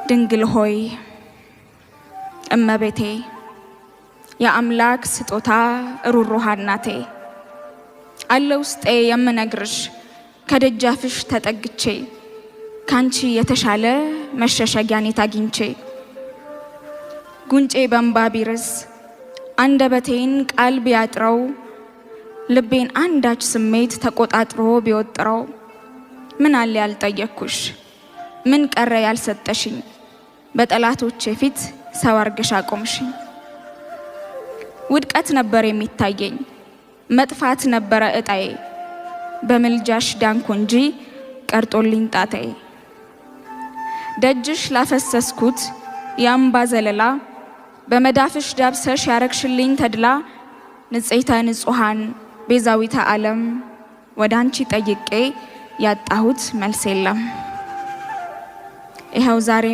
ድንግል ሆይ እመቤቴ የአምላክ ስጦታ ሩሩሃ እናቴ አለ ውስጤ የምነግርሽ ከደጃፍሽ ተጠግቼ ካንቺ የተሻለ መሸሸጊያን አግኝቼ ጉንጬ በእንባ ቢርስ አንደበቴን ቃል ቢያጥረው ልቤን አንዳች ስሜት ተቆጣጥሮ ቢወጥረው ምን አለ ያልጠየቅኩሽ ምን ቀረ ያልሰጠሽኝ በጠላቶቼ ፊት ሰው አርገሽ አቆምሽኝ። ውድቀት ነበር የሚታየኝ መጥፋት ነበረ እጣዬ በምልጃሽ ዳንኩ እንጂ ቀርጦልኝ ጣታዬ። ደጅሽ ላፈሰስኩት የአምባ ዘለላ በመዳፍሽ ዳብሰሽ ያረግሽልኝ ተድላ ንጽሕተ ንጹሐን ቤዛዊተ ዓለም ወዳንቺ ጠይቄ ያጣሁት መልስ የለም። ይኸው ዛሬ